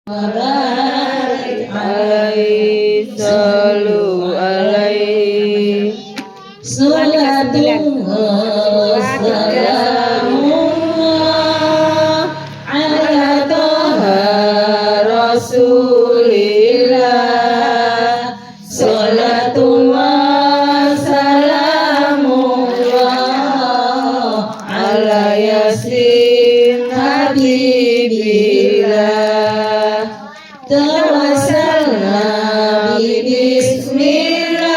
Barik alaihi sallu alaihi salatullah salamullah ala toha rasulillah salatullah salamullah ala yasin habibillah tawassalna bismillah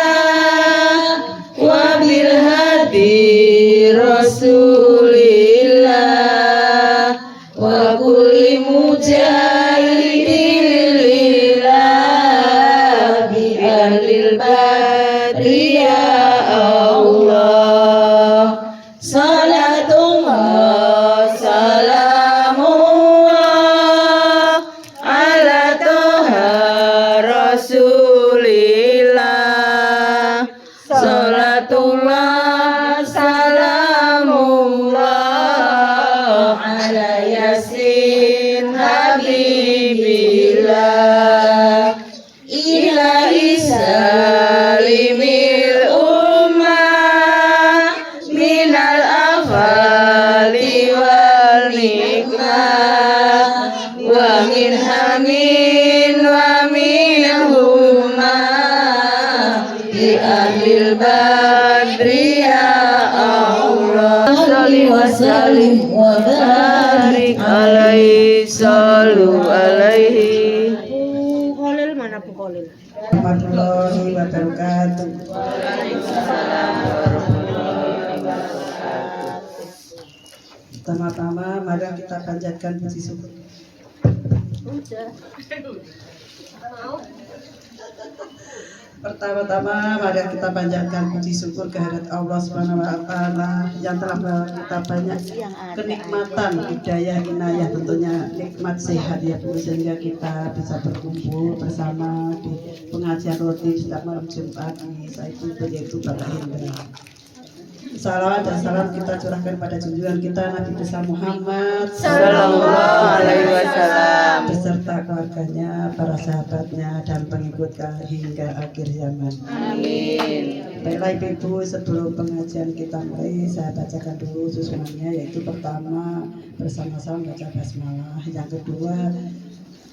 wa bil hadi rasulillah wa kulli mujahidin lillah bi ahlil badri ya Allah salatullah salamullah ala toha rasulillah salatullah salamullah ala yasin habibillah ilahi salimil ummah minal afali wal nikmah wa min hamin wa min huma bi ahlil badri ya Allah salli wa sallim wa barik alaihi sallu alaihi Kolil mana Bu Kolil? Warahmatullahi wabarakatuh. Pertama-tama mari kita panjatkan puji syukur. Pertama-tama mari kita panjatkan puji syukur kehadirat Allah Subhanahu wa taala yang telah memberi kita banyak kenikmatan, hidayah, inayah, tentunya nikmat sehat ya Bu, sehingga kita bisa berkumpul bersama di pengajian rutin setiap malam Jumat yaitu Bapak Hendra. Salawat dan salam kita curahkan pada junjungan kita Nabi besar Muhammad sallallahu alaihi wasallam beserta keluarganya, para sahabatnya dan pengikutnya hingga akhir zaman. amin. Baiklah Ibu, sebelum pengajian kita mulai, saya bacakan dulu susunannya, yaitu pertama bersama-sama baca basmalah, yang kedua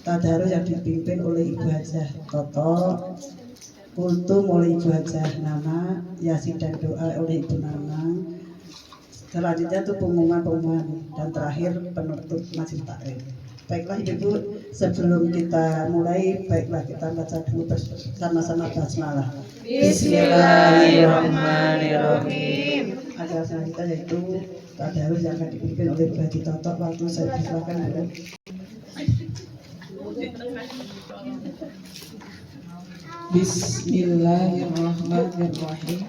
tadarus yang dipimpin oleh Ibu Hajah Toto, kultum oleh Ibu Hajah Nana, yasin dan doa oleh Ibu Nanang. Selanjutnya itu pengumuman dan terakhir penutup majelis taklim. Baiklah Ibu, sebelum kita mulai, baiklah kita baca dulu bersama-sama basmalah. Bismillahirrahmanirrahim. Acara selanjutnya yaitu tadarus yang akan dipimpin oleh Ibu Haji Toto. Waktu saya persilakan dulu. Bismillahirrahmanirrahim.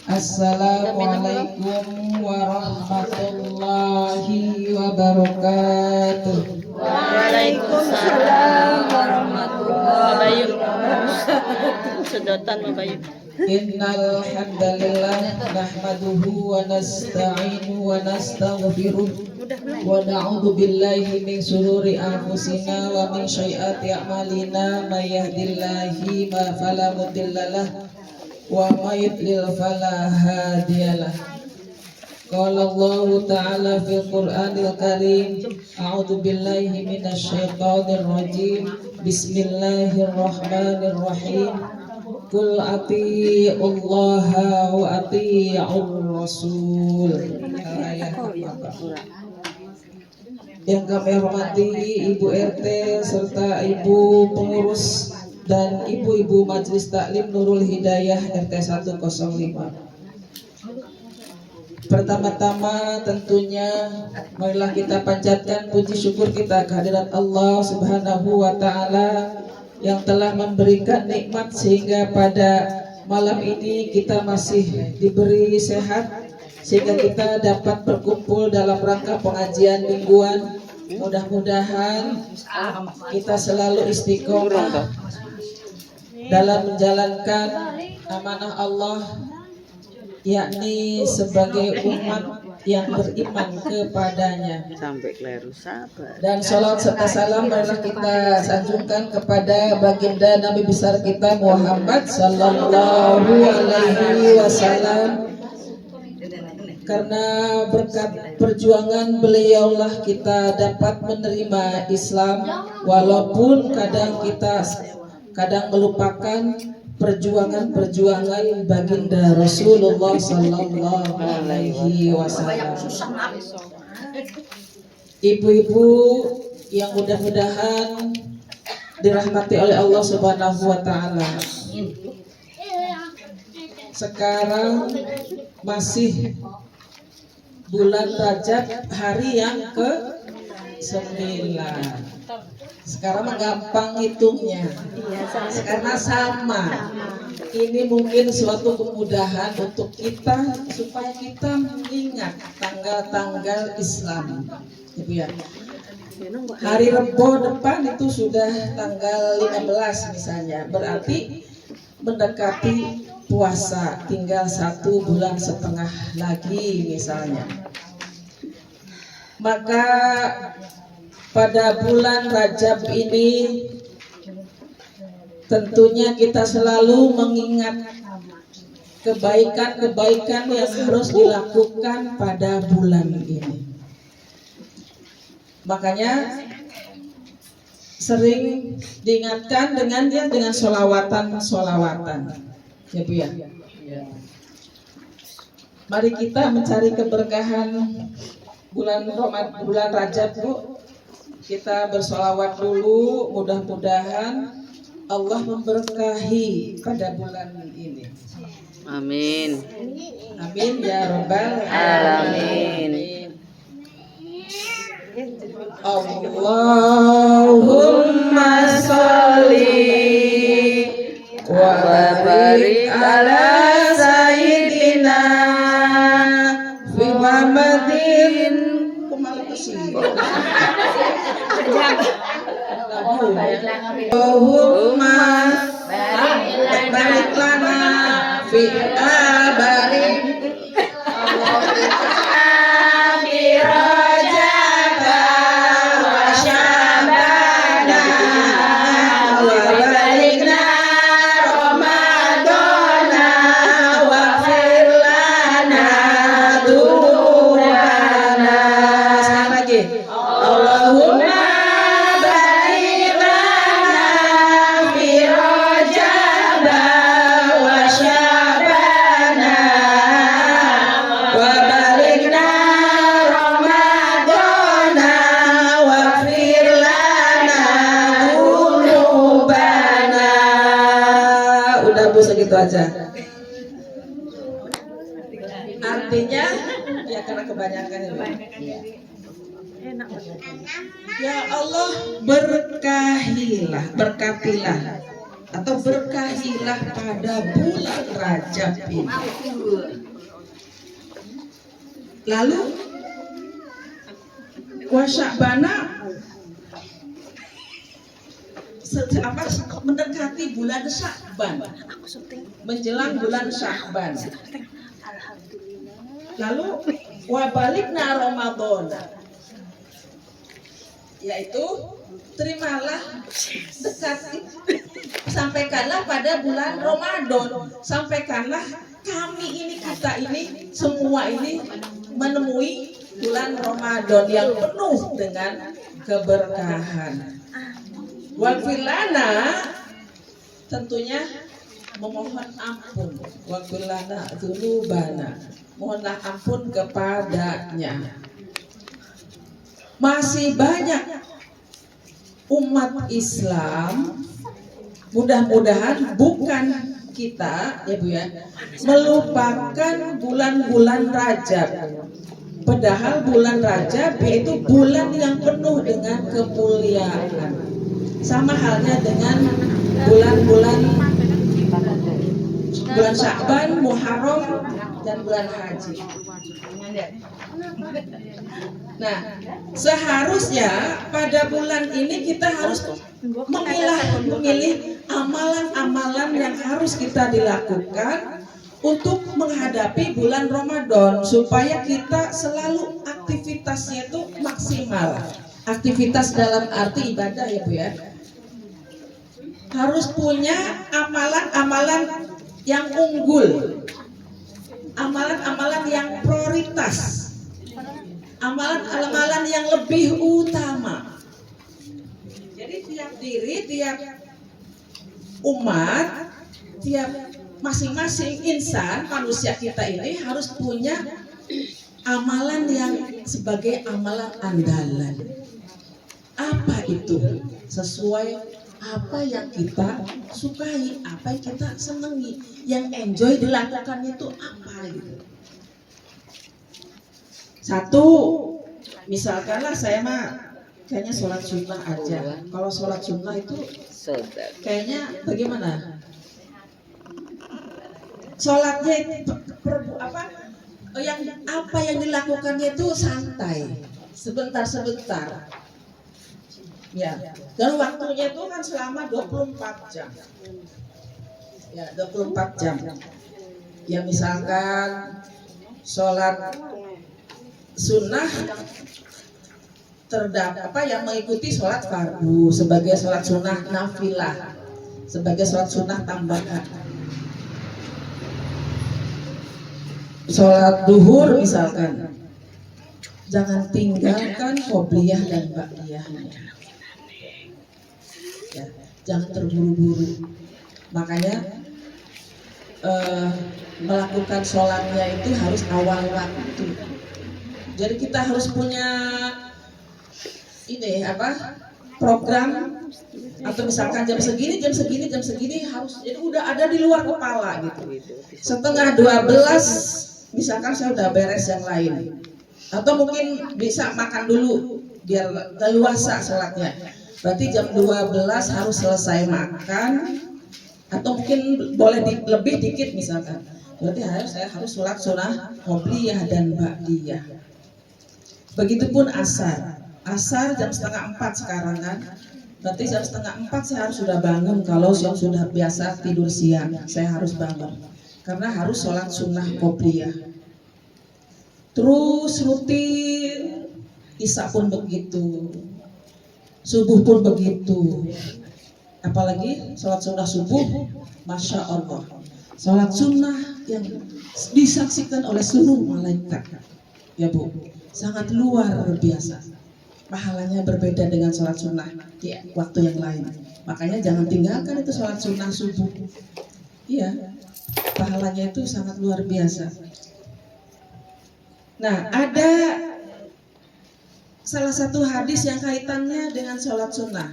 Assalamualaikum warahmatullahi wabarakatuh. Waalaikumsalam warahmatullahi wabarakatuh. Sedotan Bapak Ibu. Innal hamdalillah nahmaduhu wa nasta'inu wa nastaghfiruh wa na'udzu billahi min shururi anfusina wa min sayyiati a'malina may yahdihillahu fala mudhillalah wa may yudlil fala hadiyalah. Qala Allah ta'ala fil Qur'anil Karim, a'udzu billahi minasy syaithanir rajim. Bismillahirrahmanirrahim. Qul atii'ullaha wa atii'ur rasul. Yang kami hormati Ibu RT serta Ibu pengurus dan ibu-ibu Majelis Taklim Nurul Hidayah RT 105. Pertama-tama tentunya marilah kita panjatkan puji syukur kita kehadirat Allah Subhanahu wa taala yang telah memberikan nikmat sehingga pada malam ini kita masih diberi sehat sehingga kita dapat berkumpul dalam rangka pengajian mingguan. Mudah-mudahan kita selalu istiqomah dalam menjalankan amanah Allah, yakni sebagai umat yang beriman kepadanya. Sampai keliru sabar. Dan sholawat serta salam marilah kita sanjungkan kepada baginda Nabi besar kita Muhammad Sallallahu Alaihi Wasallam. Karena berkat perjuangan beliaulah kita dapat menerima Islam, walaupun kadang melupakan perjuangan baginda Rasulullah Sallallahu Alaihi Wasallam. Ibu-ibu yang mudah-mudahan dirahmati oleh Allah Subhanahu wa Ta'ala, sekarang masih bulan Rajab, hari yang ke-9. Sekarang mah gampang hitungnya, karena sama. Ini mungkin suatu kemudahan untuk kita supaya kita mengingat tanggal-tanggal Islam. Ibu ya. Hari Rebo depan itu sudah tanggal 15 misalnya, berarti mendekati puasa, tinggal 1,5 bulan lagi misalnya. Maka pada bulan Rajab ini tentunya kita selalu mengingat kebaikan-kebaikan yang harus dilakukan pada bulan ini. Makanya sering diingatkan dengan sholawatan. Ya Bu ya. Mari kita mencari keberkahan bulan Rajab, Bu. Kita bersolawat dulu, mudah-mudahan Allah memberkahi pada bulan ini. Amin. Amin ya Rabbal Alamin. Allahumma sholli wa barik ala sayyidina Muhammadin. Allahumma barik lana fi abarik segitu aja. Artinya ya karena kebanyakan ya. Ya Allah berkatilah atau berkahilah pada bulan Rajab ini. Lalu wa Sya'bana mendekati bulan Sya'ban, menjelang bulan Sya'ban. Lalu wabalikna Ramadan, yaitu terimalah dekati, sampaikanlah pada bulan Ramadan, sampaikanlah kami ini, kita ini, semua ini menemui bulan Ramadan yang penuh dengan keberkahan. Waqfilana tentunya memohon ampun. Waqfilana dzunubana, mohonlah ampun kepadanya. Masih banyak umat Islam, mudah-mudahan bukan kita ya Bu ya, melupakan bulan-bulan Rajab. Padahal bulan Rajab yaitu bulan yang penuh dengan kemuliaan. Sama halnya dengan bulan-bulan Sya'ban, Muharram, dan bulan Haji. Nah, seharusnya pada bulan ini kita harus memilih amalan-amalan yang harus kita dilakukan untuk menghadapi bulan Ramadan supaya kita selalu aktivitasnya itu maksimal. Aktivitas dalam arti ibadah ya Bu ya. Harus punya amalan-amalan yang unggul. Amalan-amalan yang prioritas. Amalan-amalan yang lebih utama. Jadi tiap diri, tiap umat, tiap masing-masing insan manusia kita ini harus punya amalan yang sebagai amalan andalan. Apa itu? Sesuai apa yang kita sukai, apa yang kita senangi, yang enjoy dilakukannya itu apa gitu. Satu, misalkanlah saya mah kayaknya sholat sunnah aja. Kalau sholat sunnah itu kayaknya bagaimana? Sholatnya apa yang dilakukannya itu santai, sebentar-sebentar. Ya, dan waktunya itu kan selama 24 jam. Ya, 24 jam. Ya misalkan sholat sunnah terdapat yang mengikuti sholat fardu sebagai sholat sunnah nafilah, sebagai sholat sunnah tambahan. Sholat duhur misalkan, jangan tinggalkan qobliyah dan ba'diyahnya. Ya, jangan terburu-buru. Makanya melakukan sholatnya itu harus awal waktu. Jadi kita harus punya program, atau misalkan jam segini harus, jadi udah ada di luar kepala gitu. Setengah 12 misalkan saya udah beres yang lain, atau mungkin bisa makan dulu biar leluasa sholatnya. Berarti jam 12 harus selesai makan, atau mungkin boleh lebih dikit misalkan. Berarti saya harus sholat sunnah qobliyah dan ba'diyah. Begitupun asar. Asar jam 3:30 sekarang kan. Berarti jam 3:30 saya harus sudah bangun. Kalau yang sudah biasa tidur siang, saya harus bangun karena harus sholat sunnah qobliyah. Terus rutin, isya pun begitu, subuh pun begitu. Apalagi sholat sunnah subuh, masya Allah, sholat sunnah yang disaksikan oleh seluruh malaikat, ya Bu, sangat luar biasa. Pahalanya berbeda dengan sholat sunnah di waktu yang lain. Makanya jangan tinggalkan itu sholat sunnah subuh. Iya, pahalanya itu sangat luar biasa. Nah, ada salah satu hadis yang kaitannya dengan sholat sunnah.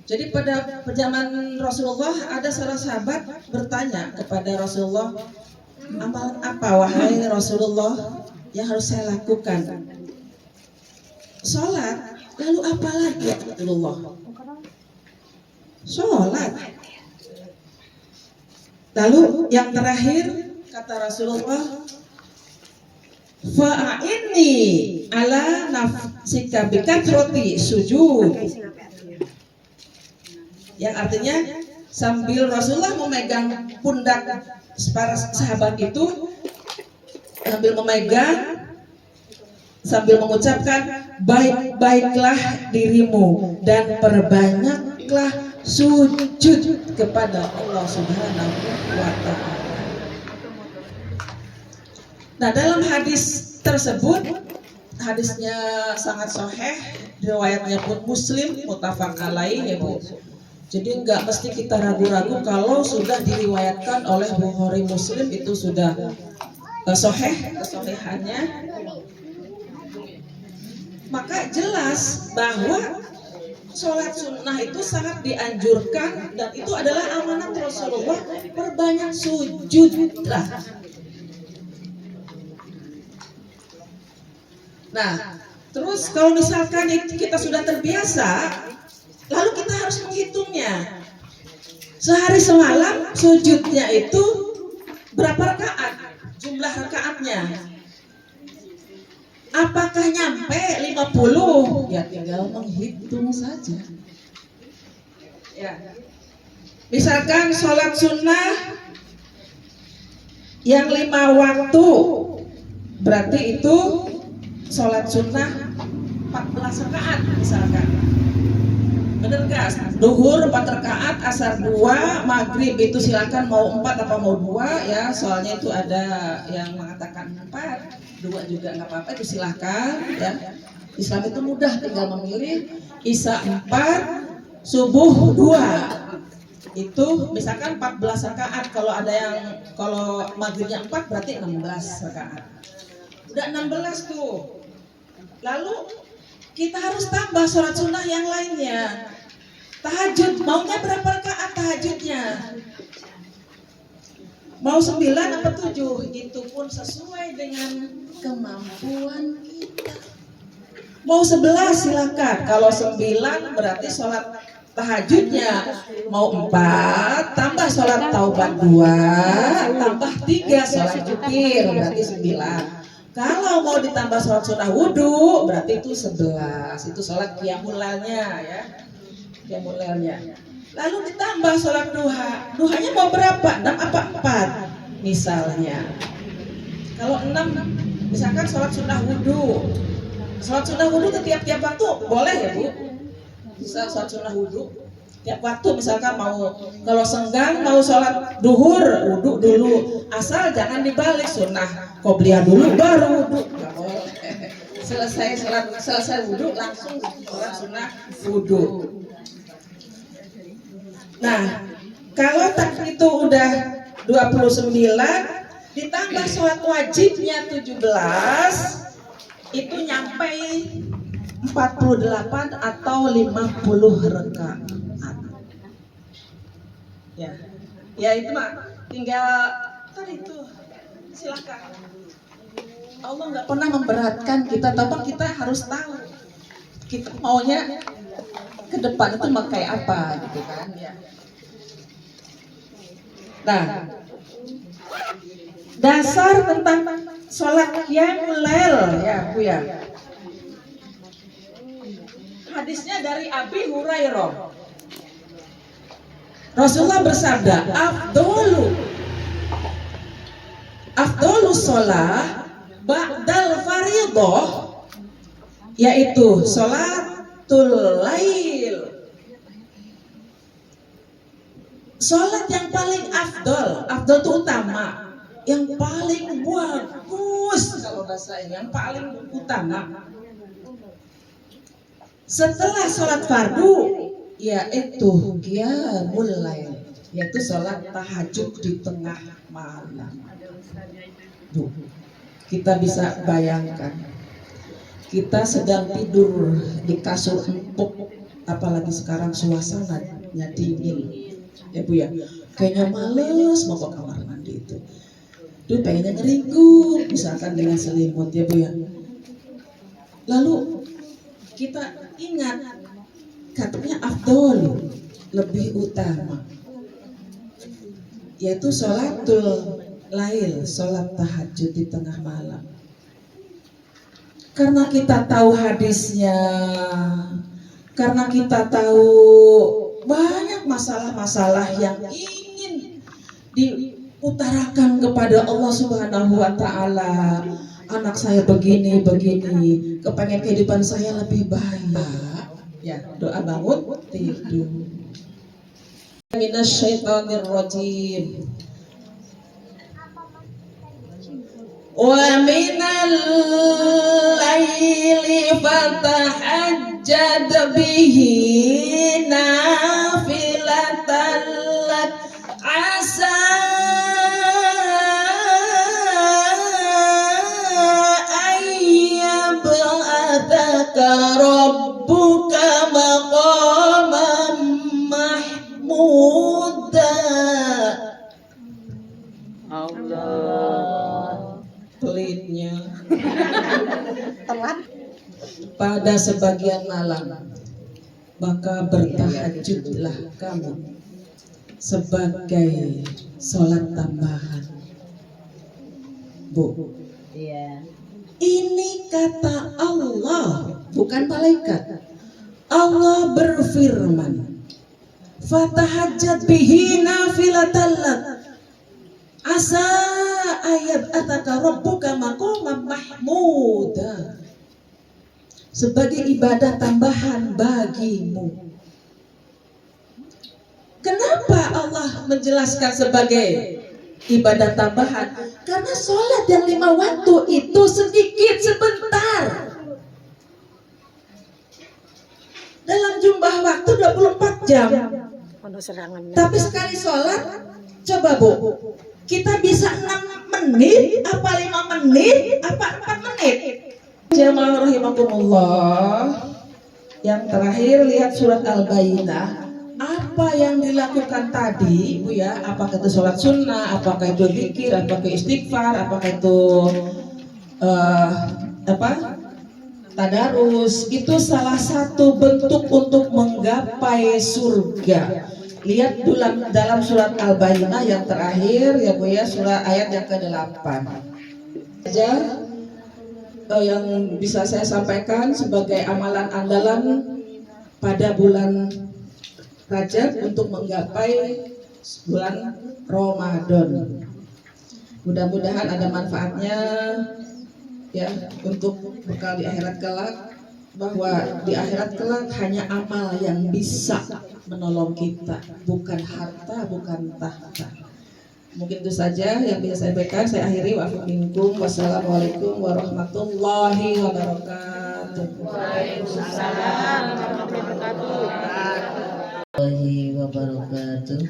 Jadi pada zaman Rasulullah ada seorang sahabat bertanya kepada Rasulullah, amalan apa wahai Rasulullah yang harus saya lakukan? Sholat, lalu apa lagi ya Rasulullah? Sholat. Lalu yang terakhir kata Rasulullah, fa'inni ala nafsika bikatroti sujud. Yang artinya sambil Rasulullah memegang pundak para sahabat itu, sambil memegang, sambil mengucapkan, baik-baiklah dirimu dan perbanyaklah sujud kepada Allah Subhanahu wa Ta'ala. Nah, dalam hadis tersebut, hadisnya sangat sahih, riwayatnya pun Muslim, muttafaq alaih ya Bu. Jadi nggak mesti kita ragu-ragu kalau sudah diriwayatkan oleh Bukhari Muslim itu sudah sahih kesahihannya. Maka jelas bahwa sholat sunnah itu sangat dianjurkan dan itu adalah amanat Rasulullah, perbanyak sujudlah. Nah, terus kalau misalkan kita sudah terbiasa, lalu kita harus menghitungnya. Sehari semalam sujudnya itu berapa rakaat? Jumlah rakaatnya. Apakah nyampe 50? Ya tinggal menghitung saja. Ya. Misalkan sholat sunnah Yang 5 waktu berarti itu sholat sunnah 14 rakaat misalkan. Bener gak? Duhur 4 rakaat, asar 2, maghrib itu silakan mau 4 apa mau 2 ya. Soalnya itu ada yang mengatakan 4, 2 juga nggak apa-apa, itu silakan ya. Islam itu mudah, tinggal memilih. Isya 4, subuh 2. Itu misalkan 14 rakaat. Kalau maghribnya 4 berarti 16 rakaat. Udah 16 tuh. Lalu kita harus tambah sholat sunnah yang lainnya. Tahajud, maunya berapa rakaat tahajudnya? Mau 9 apa 7? Itu pun sesuai dengan kemampuan kita. Mau 11 silakan. Kalau 9 berarti sholat tahajudnya mau 4 tambah sholat taubat 2 tambah 3 sholat witir berarti 9. Kalau mau ditambah sholat sunnah wudhu berarti itu 11. Itu sholat qiyamul lailnya ya. Qiyamul lailnya. Lalu ditambah sholat duha. Duhanya mau berapa? 6 apa 4? Misalnya. Kalau 6 misalkan sholat sunnah wudhu. Sholat sunnah wudhu ke tiap-tiap waktu boleh ya Bu? Bisa sholat sunnah wudhu tiap waktu, misalkan kalau senggang mau sholat duhur wudhu dulu, asal jangan dibalik sunnah qobliyah dulu baru wudhu, nggak boleh. Selesai wudhu langsung sholat sunnah wudhu. Nah kalau itu udah 29 ditambah sholat wajibnya 17 itu nyampe 48 atau 50 rakaat. Ya itu mah tinggal tadi itu silakan. Allah nggak pernah memberatkan kita, tapi kita harus tahu kita maunya ke depan itu mau kayak apa gitu kan ya. Nah, dasar tentang sholat qiyamul lail ya Bu ya. Hadisnya dari Abi Hurairah. Rasulullah bersabda, afdolu sholat ba'dal faridah, yaitu sholatul lail. Sholat yang paling afdol itu utama, yang paling bagus kalau bahasa ini, yang paling utama. Setelah sholat fardu, yaitu qiyamul lail, yaitu sholat tahajud di tengah malam. Duh, kita bisa bayangkan, kita sedang tidur di kasur empuk, apalagi sekarang suasananya dingin, ya Bu ya. Kayaknya males mau ke kamar mandi itu. Duh, pengennya ngeringkuk, misalkan dengan selimut ya Bu ya. Lalu kita ingat katanya afdol, lebih utama, yaitu sholatul lail, sholat tahajud di tengah malam. Karena kita tahu hadisnya, karena kita tahu banyak masalah-masalah yang ingin diutarakan kepada Allah Subhanahu wa Ta'ala. Anak saya begini, kepengen kehidupan saya lebih baik. Ya, doa bangun tidur. Minasyaitonir rajim. Wa minal laili fatahajjad bihi nafilatan lak asa rabbuka maqaman mahmuda. Allah pelitnya telat pada sebagian malam, maka bertahajudlah kamu sebagai sholat tambahan. Bu, Iya. ini kata Allah, bukan malaikat. Allah berfirman, fatahajjat bihi nafilatan lak asa ayat ataka rabbuka maqaman mahmuda, sebagai ibadah tambahan bagimu. Kenapa Allah menjelaskan sebagai ibadah tambahan? Karena sholat yang 5 waktu itu sedikit, sebentar. Dalam jumlah waktu 24 jam. Tapi sekali sholat, coba Bu, kita bisa 6 menit, apa 5 menit, apa 4 menit? Jamaah rahimakumullah. Yang terakhir lihat surat Al-Bayyinah. Apa yang dilakukan tadi, Bu ya, apakah itu sholat sunnah, apakah itu zikir, apakah istighfar, apakah itu tadarus, itu salah satu bentuk untuk menggapai surga. Lihat dalam surat Al-Bayyinah yang terakhir ya Bu ya, surat ayat yang ke-8. Saja yang bisa saya sampaikan sebagai amalan andalan pada bulan Rajab untuk menggapai bulan Ramadan. Mudah-mudahan ada manfaatnya ya untuk bekal di akhirat kelak, bahwa di akhirat kelak hanya amal yang bisa menolong kita, bukan harta, bukan tahta. Mungkin itu saja yang bisa saya sampaikan. Saya akhiri, wa'afu minkum. Wassalamualaikum warahmatullahi wabarakatuh. Waalaikumsalam warahmatullahi wabarakatuh.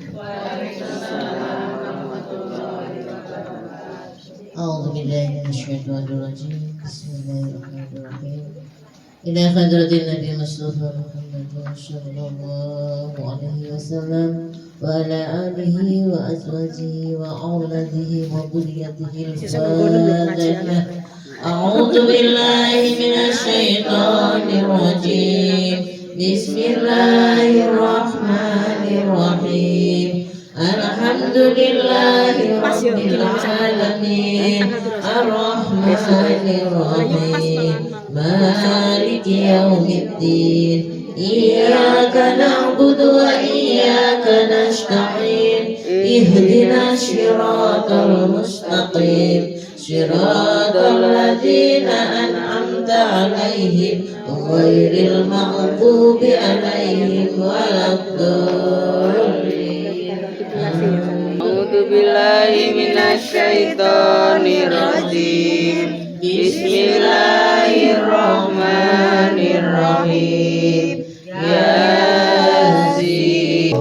A'udzu billahi minasyaitonir rajim. Bismillahirrahmanirrahim. Ila hadratin Nabi Mustafa Muhammad sallallahu alaihi wasallam wa ala alihi wa azwajihi wa auladihi wa dhurriyyatihi al-fatihah. A'udzu billahi minasyaitonir rajim. Bismillahirrahmanirrahim. Alhamdulillahi rabbil alamin. Ar-rahmanir rahim. Maliki yaumiddin. Iyyaka na'budu wa iyyaka nasta'in. Ihdinas siratal mustaqim. Siratal ladzina an'amta 'alaihim ghairil maghdubi 'alaihim waladdallin. A'udzu billahi minasyaitonir rajim. Bismillahirrahmanirrahim. Yasin.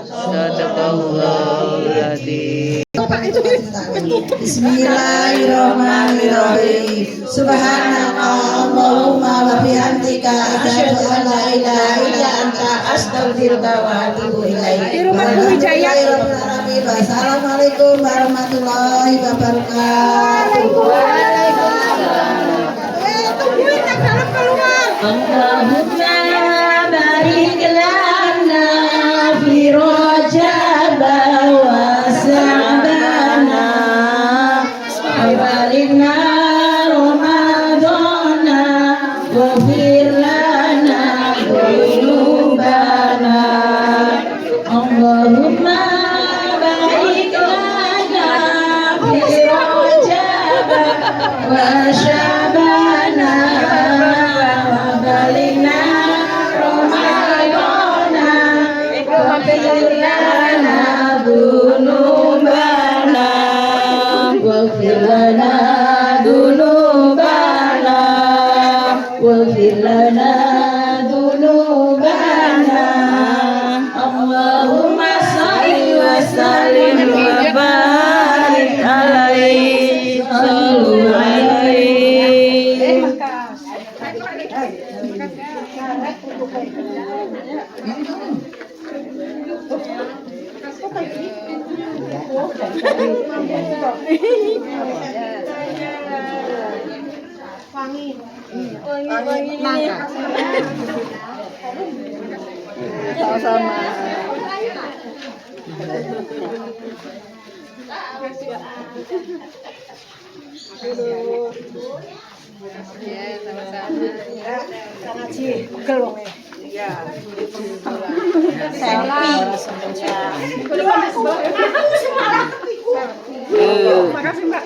Sadaqallahul adzim. Bismillahirrahmanirrahim. Subhanakallahumma wa bihamdika asyhadu an la ilaha illa anta astaghfiruka wa atubu ilaik. Wassalamualaikum warahmatullahi wabarakatuh. Allahumma barik lana fi Rajab wa Sa'bana wa balikna Ramadana wa fir lana dhunubana. Allahumma barik lana fi Rajab wa Sa'bana wa balikna Ramadana wa fir lana dhunubana waghfir lana dhunubana waghfir lana dhunubana. Allahumma shalli wa sallim wa barik alaihi sallu alaihi. Selfie. Makasih Mbak.